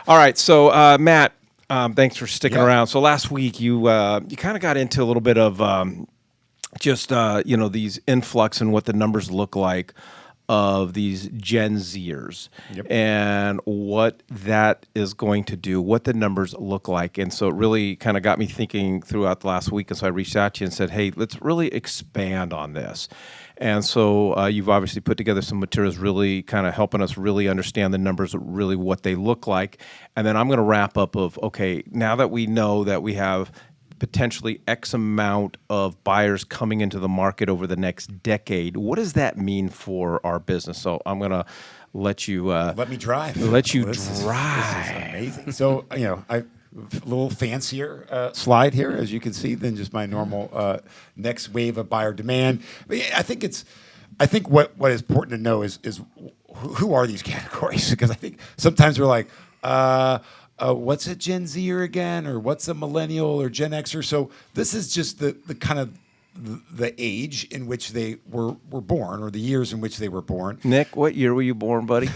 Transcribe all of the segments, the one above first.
All right, so Matt, thanks for sticking Yeah. around. So last week you kind of got into a little bit of just these influx and what the numbers look like of these Gen Zers Yep. and what that is going to do, what the numbers look like. And so it really kind of got me thinking throughout the last week. And so I reached out to you and said, hey, let's really expand on this. And so you've obviously put together some materials really kind of helping us really understand the numbers, really what they look like. And then I'm going to wrap up of, okay, now that we know that we have potentially X amount of buyers coming into the market over the next decade, what does that mean for our business? So I'm going to let you Let me drive. let you This is drive. amazing. So, a little fancier slide here, as you can see, than just my normal next wave of buyer demand. But yeah, I think what is important to know is who are these categories? Because I think sometimes we're like, what's a Gen Zer again, or what's a millennial or Gen Xer? So this is just the kind of the age in which they were born, or the years in which they were born. Nick, what year were you born, buddy?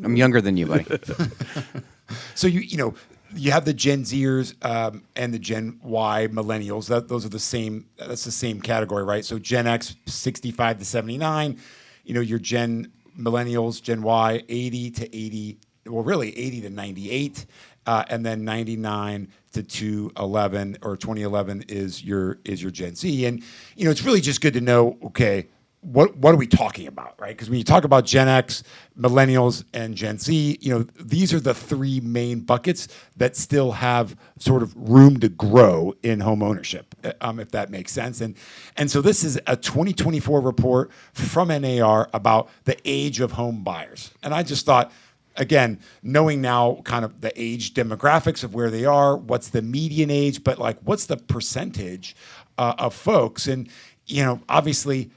I'm younger than you, buddy. So you have the Gen Zers and the Gen Y millennials. Those are the same. That's the same category, right? So Gen X 65 to 79. Your Gen millennials, Gen Y 80 to 80. Well, really 80 to 98, and then 99 to 211 or 2011 is your Gen Z. And it's really just good to know, okay, what are we talking about, right? Because when you talk about Gen X, millennials, and Gen Z, these are the three main buckets that still have sort of room to grow in home ownership, if that makes sense. And so this is a 2024 report from NAR about the age of home buyers. And I just thought, again, knowing now kind of the age demographics of where they are, what's the median age, but like what's the percentage of folks? And, obviously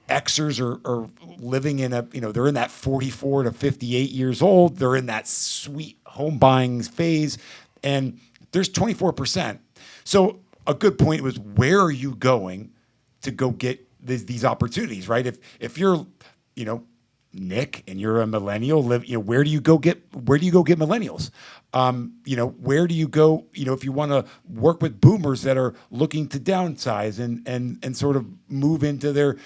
Xers are living in they're in that 44 to 58 years old. They're in that sweet home buying phase. And there's 24%. So a good point was, where are you going to go get these opportunities, right? If you're, Nick, and you're a millennial, where do you go get millennials? Where do you go, if you want to work with boomers that are looking to downsize and sort of move into their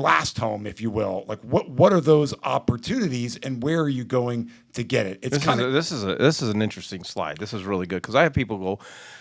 last home, if you will? Like what are those opportunities, and where are you going to get it? It's This is an interesting slide. This is really good because I have people go,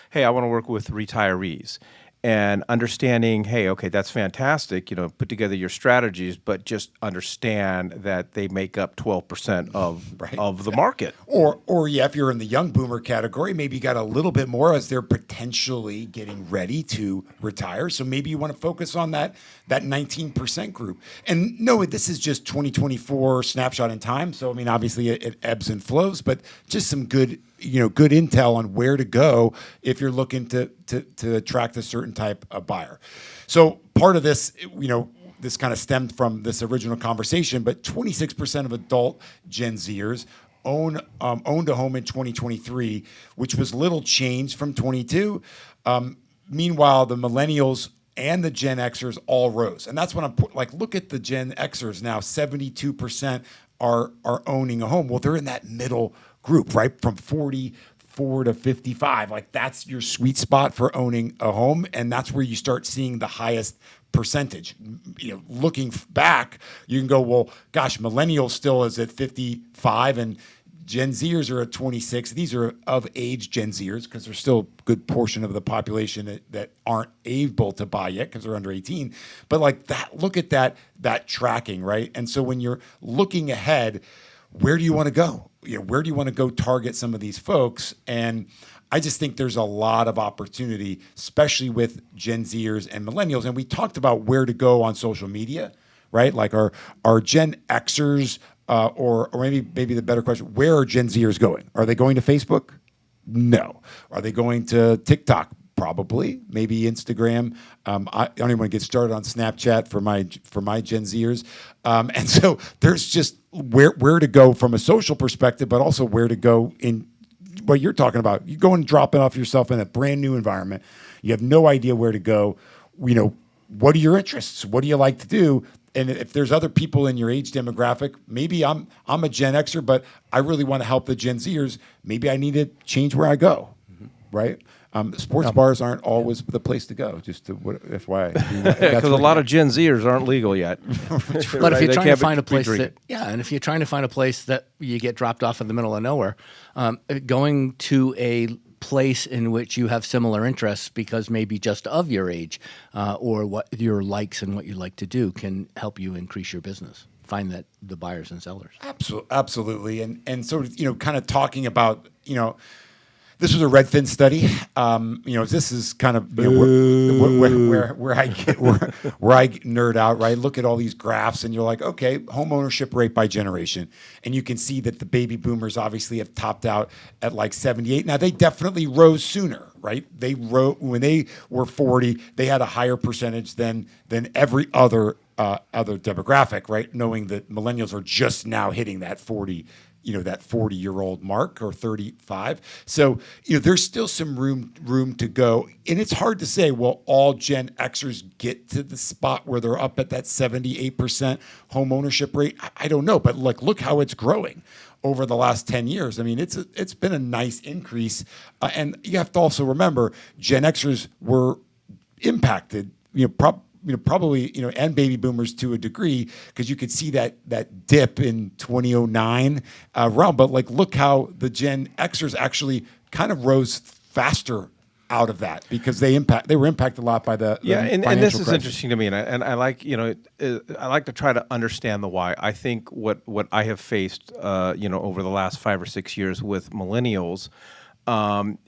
hey, I want to work with retirees. And understanding, hey, okay, that's fantastic. Put together your strategies, but just understand that they make up 12% of the market. Or if you're in the young boomer category, maybe you got a little bit more as they're potentially getting ready to retire. So maybe you want to focus on that 19% group. And no, this is just 2024 snapshot in time. So I mean, obviously it ebbs and flows, but just some good intel on where to go if you're looking to attract a certain type of buyer. So part of this, this kind of stemmed from this original conversation, but 26% of adult Gen Zers owned a home in 2023, which was little change from 22. Meanwhile, the millennials and the Gen Xers all rose. And that's when I'm like, look at the Gen Xers now, 72% are owning a home. Well, they're in that middle group, right? From 44 to 55. Like that's your sweet spot for owning a home. And that's where you start seeing the highest percentage. Looking back, you can go, well, gosh, millennials still is at 55 and Gen Zers are at 26. These are of age Gen Zers because there's still a good portion of the population that aren't able to buy yet because they're under 18. But like that, look at that tracking, right? And so when you're looking ahead, where do you want to go? Where do you want to go target some of these folks? And I just think there's a lot of opportunity, especially with Gen Zers and millennials. And we talked about where to go on social media, right? Like our Gen Xers, or maybe the better question, where are Gen Zers going? Are they going to Facebook? No. Are they going to TikTok? Probably. Maybe Instagram. I don't even want to get started on Snapchat for my Gen Zers. And so there's just where to go from a social perspective, but also where to go in what you're talking about. You go and drop it off yourself in a brand new environment. You have no idea where to go. what are your interests? What do you like to do? And if there's other people in your age demographic, maybe I'm a Gen Xer, but I really want to help the Gen Zers. Maybe I need to change where I go, right? Sports bars aren't always the place to go. Just to FYI, Because a lot of Gen Zers aren't legal yet. But if you're trying to find a place and if you're trying to find a place that you get dropped off in the middle of nowhere, going to a place in which you have similar interests because maybe just of your age or what your likes and what you like to do can help you increase your business. Find that the buyers and sellers. Absolutely. And sort of, kind of talking about, this was a Redfin study. This is kind of where I nerd out, right? Look at all these graphs, and you're like, okay, home ownership rate by generation, and you can see that the baby boomers obviously have topped out at like 78. Now they definitely rose sooner, right? They rose when they were 40. They had a higher percentage than every other demographic, right? Knowing that millennials are just now hitting that 40. That 40-year-old mark or 35. So, there's still some room to go. And it's hard to say, will all Gen Xers get to the spot where they're up at that 78% home ownership rate? I don't know. But look how it's growing over the last 10 years. I mean, it's been a nice increase. And you have to also remember, Gen Xers were impacted, probably, and baby boomers to a degree, because you could see that dip in 2009 around. But look how the Gen Xers actually kind of rose faster out of that because they were impacted a lot by the and this is crisis. interesting to me, and I like I like to try to understand the why. I think what I have faced over the last 5 or 6 years with millennials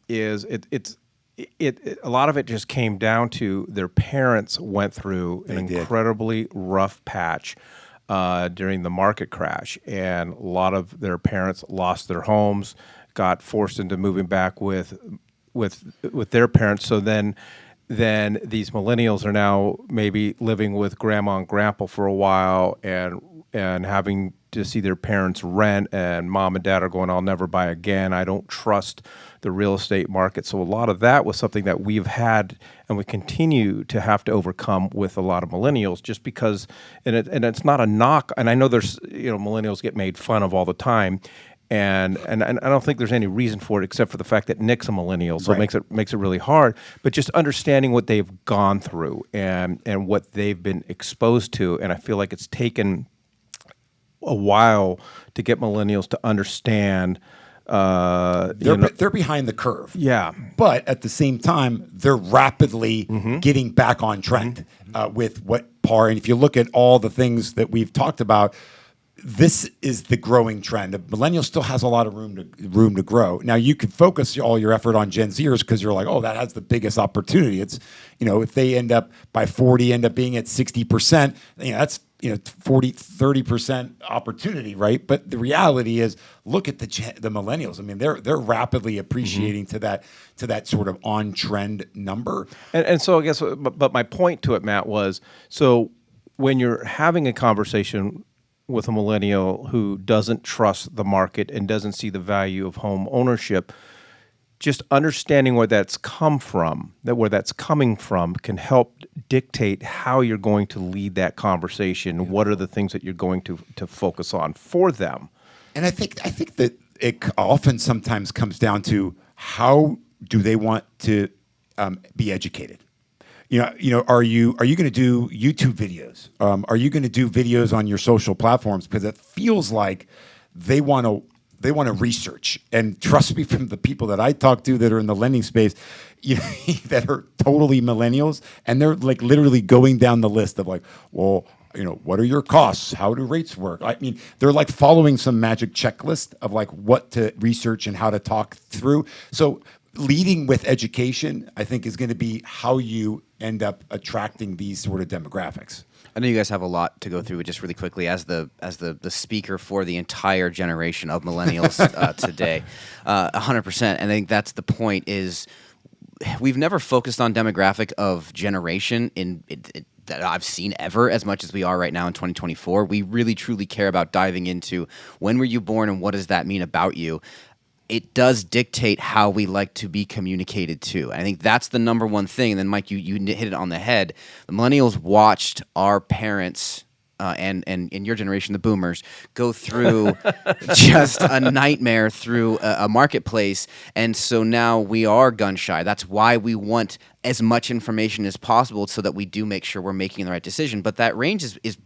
is a lot of it just came down to their parents went through an incredibly rough patch during the market crash, and a lot of their parents lost their homes, got forced into moving back with their parents. So then these millennials are now maybe living with grandma and grandpa for a while and having to see their parents rent, and mom and dad are going, I'll never buy again. I don't trust the real estate market. So a lot of that was something that we've had and we continue to have to overcome with a lot of millennials, just because, and it's not a knock. And I know there's, millennials get made fun of all the time. And I don't think there's any reason for it except for the fact that Nick's a millennial, so Right. it makes it really hard. But just understanding what they've gone through and what they've been exposed to, and I feel like it's taken a while to get millennials to understand. They're behind the curve. Yeah. But at the same time, they're rapidly getting back on trend with what par. And if you look at all the things that we've talked about, this is the growing trend. Millennial still has a lot of room to grow. Now you can focus all your effort on Gen Zers because you're like, oh, that has the biggest opportunity. It's, if they end up by 40, end up being at 60%, that's 40, 30% opportunity, right? But the reality is, look at the millennials. I mean, they're rapidly appreciating to that sort of on trend number. And so I guess, but my point to it, Matt, was, so when you're having a conversation with a millennial who doesn't trust the market and doesn't see the value of home ownership, just understanding where that's coming from can help dictate how you're going to lead that conversation. What are the things that you're going to focus on for them? And I think that it often sometimes comes down to how do they want to be educated. Are you going to do YouTube videos? Are you going to do videos on your social platforms? Because it feels like they want to research. And trust me, from the people that I talk to that are in the lending space, that are totally millennials, and they're like literally going down the list of like, well, what are your costs? How do rates work? I mean, they're like following some magic checklist of like what to research and how to talk through. So leading with education, I think, is going to be how you end up attracting these sort of demographics. I know you guys have a lot to go through, but just really quickly, as the speaker for the entire generation of millennials today, 100%. And I think that's the point. Is we've never focused on demographic of generation that I've seen ever as much as we are right now in 2024. We really truly care about diving into when were you born and what does that mean about you. it does dictate how we like to be communicated to. I think that's the number one thing. And then, Mike, you hit it on the head. The millennials watched our parents and in your generation, the boomers, go through just a nightmare through a marketplace. And so now we are gun shy. That's why we want as much information as possible so that we do make sure we're making the right decision. But that range is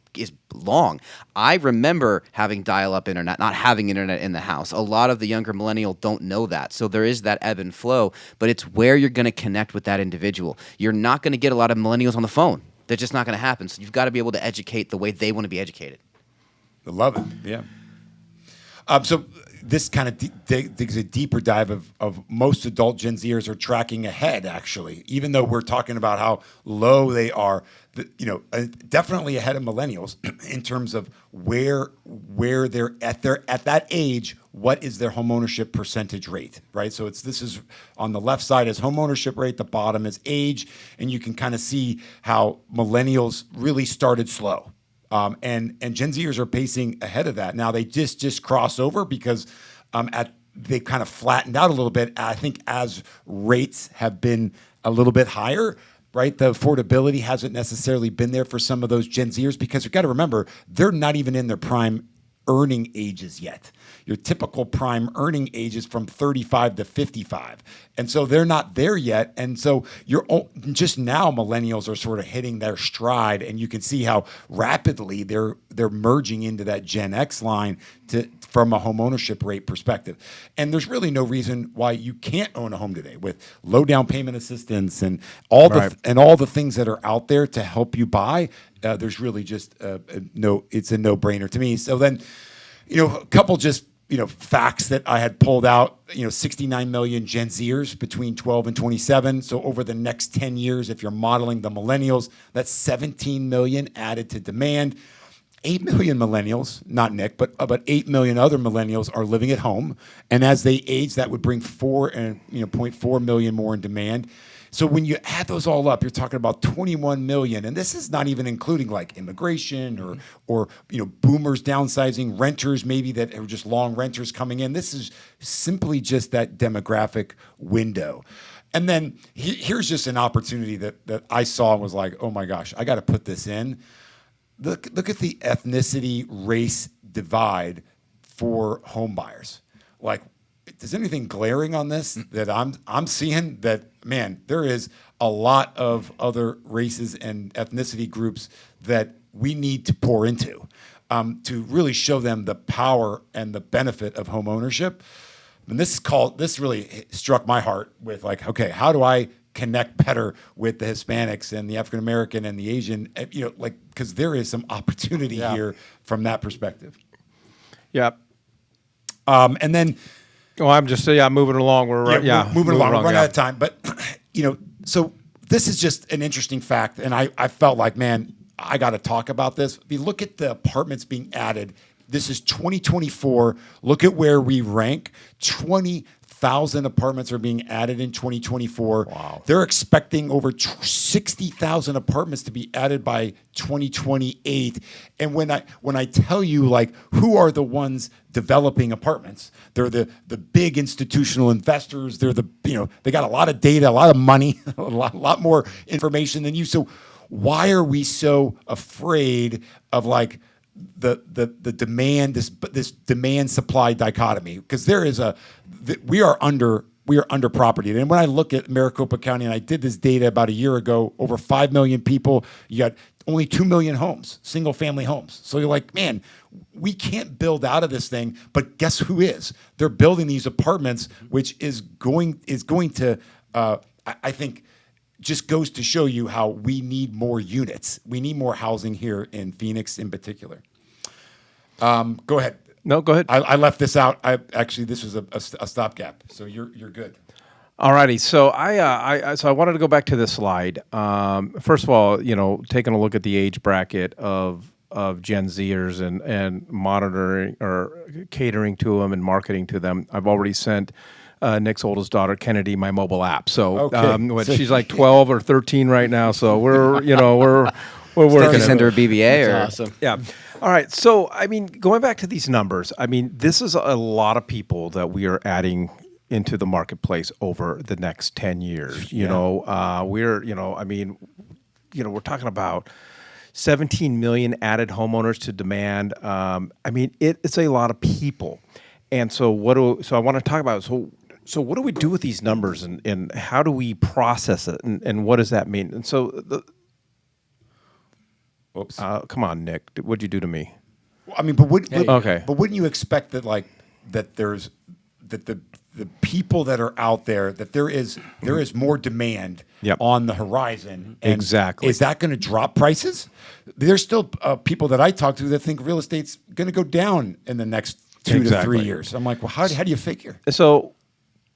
long. I remember having dial-up internet, not having internet in the house. A lot of the younger millennial don't know that. So there is that ebb and flow, but it's where you're going to connect with that individual. You're not going to get a lot of millennials on the phone. They're just not going to happen. So you've got to be able to educate the way they want to be educated. I love it. Yeah. So this kind of digs a deeper dive of most adult Gen Zers are tracking ahead, actually, even though we're talking about how low they are, definitely ahead of millennials in terms of where they're at that age. What is their homeownership percentage rate, right? So this is on the left side is homeownership rate, the bottom is age, and you can kind of see how millennials really started slow. And Gen Zers are pacing ahead of that. Now they just cross over because they kind of flattened out a little bit. I think as rates have been a little bit higher, right? The affordability hasn't necessarily been there for some of those Gen Zers because you've got to remember they're not even in their prime earning ages yet. Your typical prime earning age is from 35 to 55. And so they're not there yet. And so just now millennials are sort of hitting their stride, and you can see how rapidly they're merging into that Gen X line from a home ownership rate perspective. And there's really no reason why you can't own a home today with low down payment assistance and all the things that are out there to help you buy. There's really just it's a no-brainer to me. So then, a couple just facts that I had pulled out. 69 million Gen Zers between 12 and 27. So over the next 10 years, if you're modeling the millennials, that's 17 million added to demand. 8 million millennials, not Nick, but about 8 million other millennials are living at home. And as they age, that would bring 0.4 million more in demand. So when you add those all up, you're talking about 21 million. And this is not even including like immigration or boomers downsizing, renters maybe that are just long renters coming in. This is simply just that demographic window. And then here's just an opportunity that I saw and was like, oh my gosh, I got to put this in. Look at the ethnicity race divide for home buyers. Like, is anything glaring on this that I'm seeing that, man, there is a lot of other races and ethnicity groups that we need to pour into to really show them the power and the benefit of home ownership. And this really struck my heart with like, okay, how do I connect better with the Hispanics and the African American and the Asian, because there is some opportunity here from that perspective. Yeah. And then, I'm just moving along. We're moving along. We're running out of time, but so this is just an interesting fact, and I felt like, man, I got to talk about this. If you look at the apartments being added, this is 2024. Look at where we rank. 20,000 apartments are being added in 2024. Wow. They're expecting over 60,000 apartments to be added by 2028. And when I tell you like who are the ones developing apartments, they're the big institutional investors. They're they got a lot of data, a lot of money, a lot more information than you. So why are we so afraid of like the demand, this demand supply dichotomy? Because we are under property. And when I look at Maricopa County, and I did this data about a year ago, over 5 million people, you got only 2 million homes, single family homes. So you're like, man, we can't build out of this thing, but guess who is? They're building these apartments, which is going to, I think, just goes to show you how we need more units. We need more housing here in Phoenix in particular. Go ahead. No, go ahead. I left this out. This was a stopgap, so you're good. All righty. So I wanted to go back to this slide. First of all, taking a look at the age bracket of Gen Zers and monitoring or catering to them and marketing to them. I've already sent Nick's oldest daughter, Kennedy, my mobile app. So she's like 12 or 13 right now. So we're working. Send her a BBA or awesome. Yeah. All right. So, I mean, going back to these numbers, I mean, this is a lot of people that we are adding into the marketplace over the next 10 years. I mean, we're talking about 17 million added homeowners to demand. I mean, it's a lot of people. And so so I want to talk about, so what do we do with these numbers and how do we process it and what does that mean? And so Oops. come on, Nick, what'd you do to me? I mean, but Okay. but wouldn't you expect that there's that the people that are out there, that there is more demand Yep. on the horizon? And Exactly. Is that going to drop prices? There's still people that I talk to that think real estate's going to go down in the next 2 to Exactly. 3 years. I'm like, well, how do you figure? So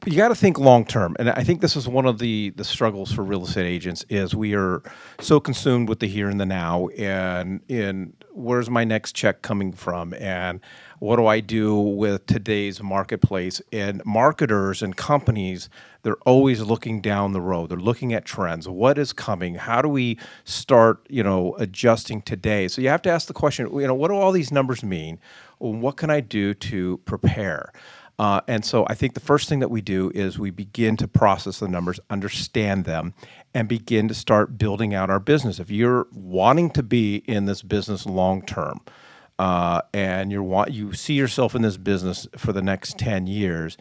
you got to think long term, and I think this is one of the struggles for real estate agents is we are so consumed with the here and the now, and in where's my next check coming from, and what do I do with today's marketplace? And marketers and companies, they're always looking down the road. They're looking at trends. What is coming? How do we start, adjusting today? So you have to ask the question, what do all these numbers mean? What can I do to prepare? And so I think the first thing that we do is we begin to process the numbers, understand them, and begin to start building out our business. If you're wanting to be in this business long term, and you see yourself in this business for the next 10 years,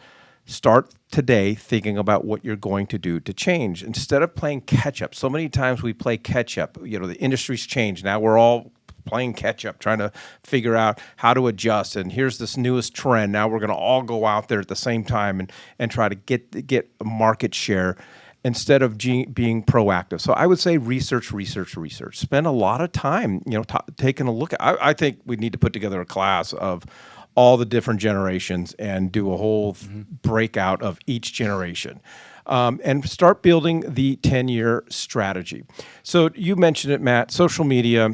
start today thinking about what you're going to do to change. Instead of playing catch up, so many times we play catch up. The industry's changed. Now we're all playing catch up, trying to figure out how to adjust. And here's this newest trend. Now we're going to all go out there at the same time and try to get a market share instead of being proactive. So I would say research. Spend a lot of time, taking a look. I think we need to put together a class of all the different generations and do a whole breakout of each generation. And start building the 10-year strategy. So you mentioned it, Matt, social media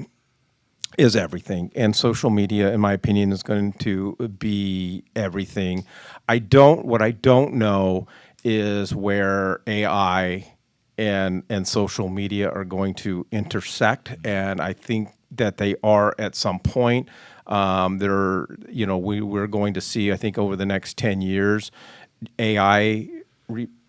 is everything. And social media, in my opinion, is going to be everything. What I don't know is where AI and social media are going to intersect. And I think that they are at some point. We're going to see, I think, over the next 10 years, AI,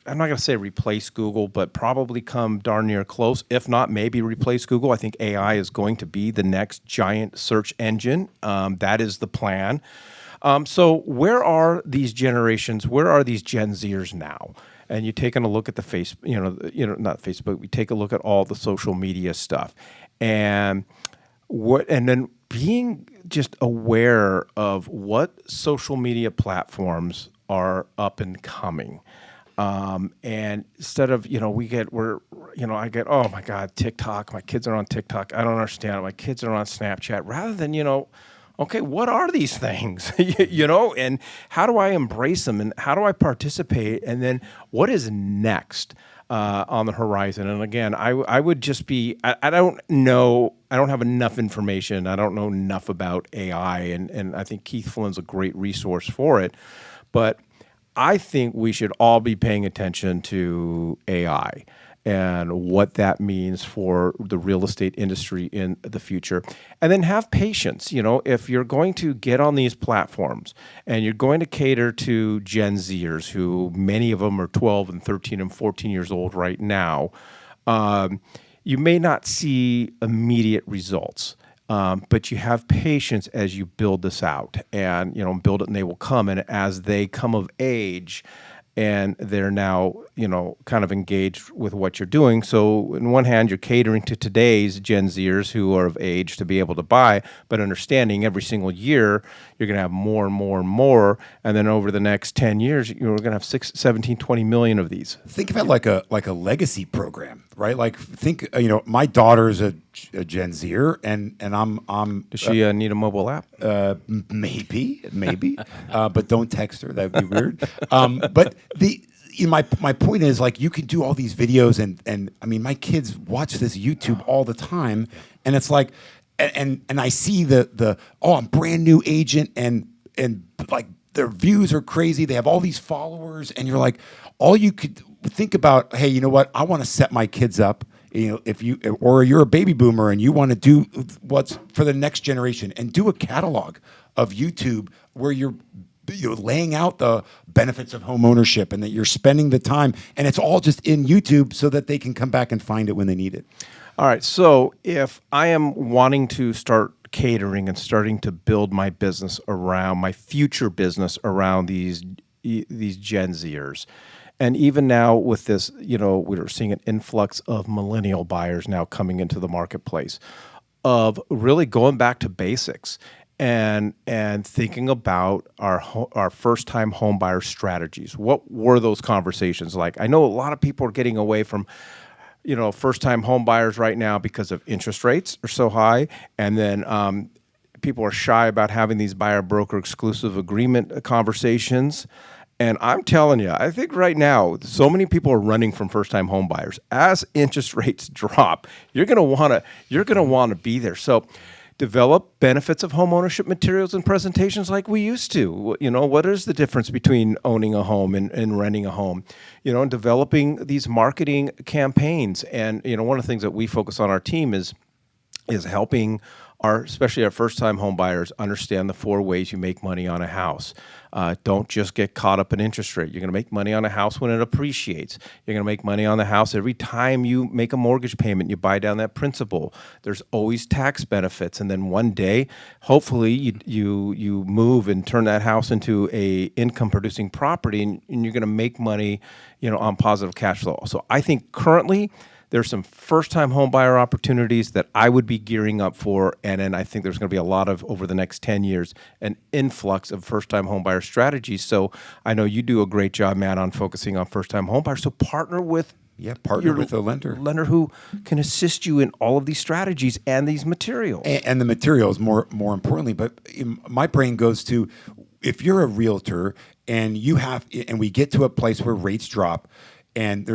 I'm not going to say replace Google, but probably come darn near close. If not, maybe replace Google. I think AI is going to be the next giant search engine. That is the plan. So where are these generations? Where are these Gen Zers now? And you're taking a look at the not Facebook. We take a look at all the social media stuff, and then being just aware of what social media platforms are up and coming. And instead of, I get, oh my God, TikTok, my kids are on TikTok. I don't understand it. My kids are on Snapchat rather than, okay, what are these things? And how do I embrace them and how do I participate? And then what is next on the horizon? And again, I would just be, I don't know, I don't have enough information. I don't know enough about AI. And I think Keith Flynn's a great resource for it. But I think we should all be paying attention to AI and what that means for the real estate industry in the future. And then have patience. If you're going to get on these platforms and you're going to cater to Gen Zers, who many of them are 12 and 13 and 14 years old right now, you may not see immediate results. But you have patience as you build this out and, build it and they will come. And as they come of age and they're now, kind of engaged with what you're doing. So in one hand, you're catering to today's Gen Zers who are of age to be able to buy, but understanding every single year, you're going to have more and more and more. And then over the next 10 years, you're going to have 17, 20 million of these. Think of it like a legacy program, right? Like think, my daughter's a Gen Zer, and I'm. Does she need a mobile app? Maybe, but don't text her. That'd be weird. But my point is, like, you can do all these videos, and I mean, my kids watch this YouTube all the time, and it's like, and I see I'm brand new agent, and like their views are crazy. They have all these followers, and you're like, all you could think about, hey, you know what? I want to set my kids up if you or you're a baby boomer and you want to do what's for the next generation and do a catalog of YouTube where you're laying out the benefits of home ownership and that you're spending the time and it's all just in YouTube so that they can come back and find it when they need it. All right. So if I am wanting to start catering and starting to build my business around my future business around these Gen Zers, and even now with this, we're seeing an influx of millennial buyers now coming into the marketplace, of really going back to basics and thinking about our first time home buyer strategies. What were those conversations like? I know a lot of people are getting away from first time home buyers right now because of interest rates are so high, and then people are shy about having these buyer broker exclusive agreement conversations. And I'm telling you, I think right now, so many people are running from first-time home buyers. As interest rates drop, you're gonna wanna be there. So, develop benefits of home ownership materials and presentations like we used to. What is the difference between owning a home and renting a home? And developing these marketing campaigns. And one of the things that we focus on our team is helping especially our first-time home buyers understand the 4 ways you make money on a house. Don't just get caught up in interest rate. You're going to make money on a house when it appreciates. You're going to make money on the house every time you make a mortgage payment. You buy down that principal. There's always tax benefits, and then one day, hopefully, you move and turn that house into a income-producing property, and you're going to make money, on positive cash flow. So I think currently, there's some first-time home buyer opportunities that I would be gearing up for, and then I think there's going to be a lot of, over the next 10 years, an influx of first-time home buyer strategies. So I know you do a great job, Matt, on focusing on first-time home buyers. So partner with with a lender who can assist you in all of these strategies and these materials. And the materials, more importantly. But my brain goes to, if you're a realtor and we get to a place where rates drop, and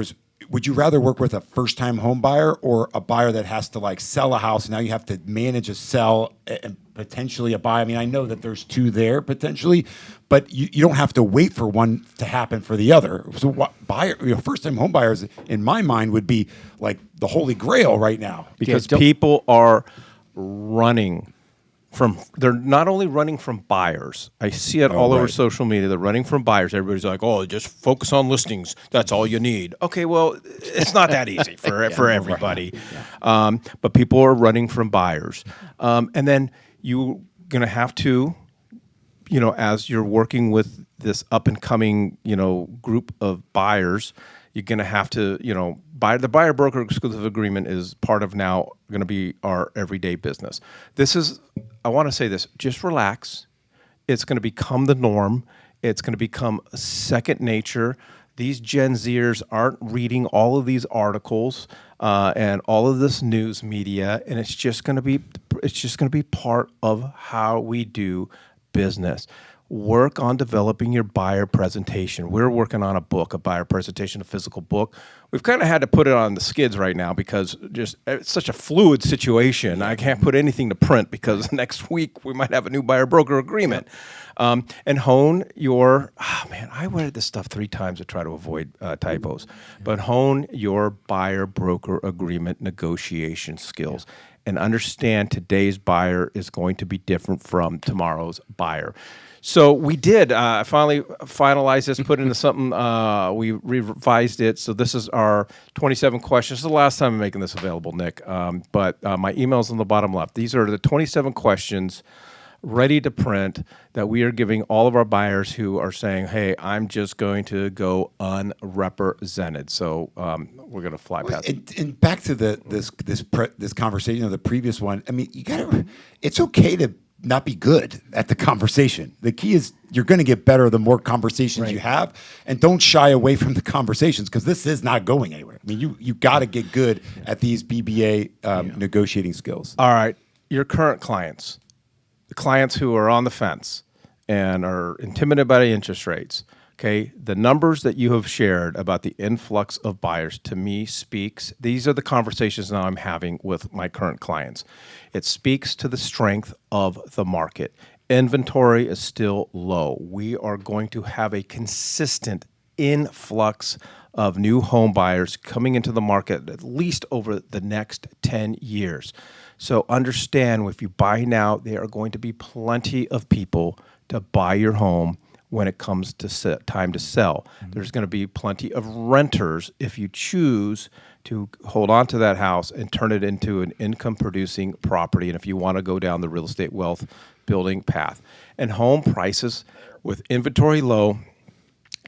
would you rather work with a first-time home buyer or a buyer that has to sell a house? Now you have to manage a sell and potentially a buy. I mean, I know that there's two there potentially, but you don't have to wait for one to happen for the other. So first-time home buyers, in my mind, would be like the holy grail right now. Because people are running they're not only running from buyers. I see it all over social media. They're running from buyers. Everybody's like, "Oh, just focus on listings. That's all you need." Okay, well, it's not that easy for everybody. But people are running from buyers, and then you're gonna have to, as you're working with this up and coming, group of buyers, you're going to have to, the buyer broker exclusive agreement is part of now going to be our everyday business. I want to say this, just relax. It's going to become the norm. It's going to become second nature. These Gen Zers aren't reading all of these articles and all of this news media, and it's just going to be part of how we do business. Work on developing your buyer presentation. We're working on a buyer presentation, a physical book. We've kind of had to put it on the skids right now because it's such a fluid situation. I can't put anything to print because next week we might have a new buyer broker agreement. And hone your, I read this stuff 3 times to try to avoid typos, but hone your buyer broker agreement negotiation skills. And understand today's buyer is going to be different from tomorrow's buyer. So we did finally finalize this, put into something. We revised it. So this is our 27 questions. This is the last time I'm making this available, Nick. But my email's on the bottom left. These are the 27 questions ready to print that we are giving all of our buyers who are saying, "Hey, I'm just going to go unrepresented." So we're going to fly past. And back to this conversation of the previous one. I mean, it's okay to not be good at the conversation. The key is you're going to get better the more conversations you have, and don't shy away from the conversations because this is not going anywhere. I mean, you got to get good at these BBA negotiating skills. All right, your current clients, the clients who are on the fence and are intimidated by the interest rates. Okay, the numbers that you have shared about the influx of buyers to me speaks, these are the conversations now I'm having with my current clients. It speaks to the strength of the market. Inventory is still low. We are going to have a consistent influx of new home buyers coming into the market at least over the next 10 years. So understand, if you buy now, there are going to be plenty of people to buy your home when it comes to time to sell. There's going to be plenty of renters if you choose to hold on to that house and turn it into an income-producing property, and if you want to go down the real estate wealth building path. And home prices with inventory low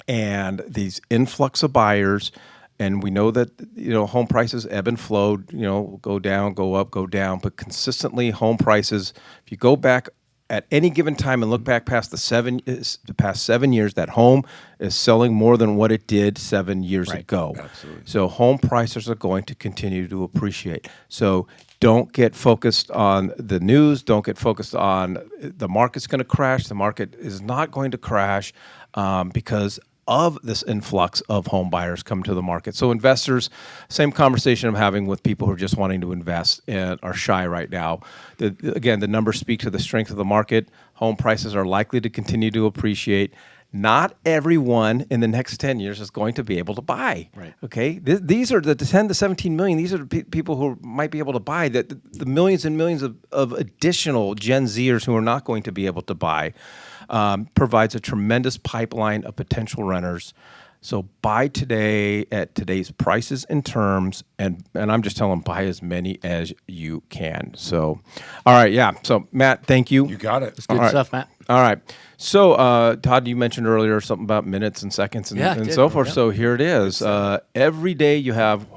and these influx of buyers, and we know that home prices ebb and flow, go down, go up, go down, but consistently home prices, if you go back at any given time and look back past the past 7 years, that home is selling more than what it did 7 years ago. Absolutely. So home prices are going to continue to appreciate. So don't get focused on the news. Don't get focused on the market's going to crash. The market is not going to crash because of this influx of home buyers come to the market. So investors, same conversation I'm having with people who are just wanting to invest and are shy right now. Again, the numbers speak to the strength of the market. Home prices are likely to continue to appreciate. Not everyone in the next 10 years is going to be able to buy. Right. Okay. These are the 10 to 17 million. These are the people who might be able to buy. The millions and millions of additional Gen Zers who are not going to be able to buy provides a tremendous pipeline of potential renters. So buy today at today's prices and terms, and I'm just telling them, buy as many as you can. So, all right, yeah. So Matt, thank you. You got it. It's good stuff, Matt. All right. So, Todd, you mentioned earlier something about minutes and seconds and so forth. Yeah. So here it is. Every day you have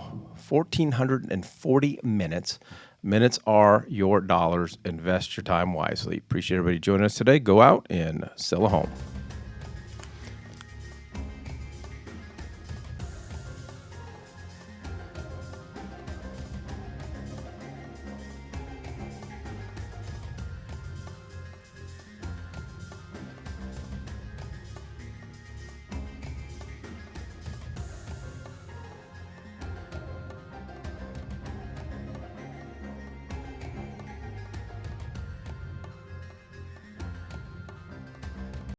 1,440 minutes. Minutes are your dollars. Invest your time wisely. Appreciate everybody joining us today. Go out and sell a home.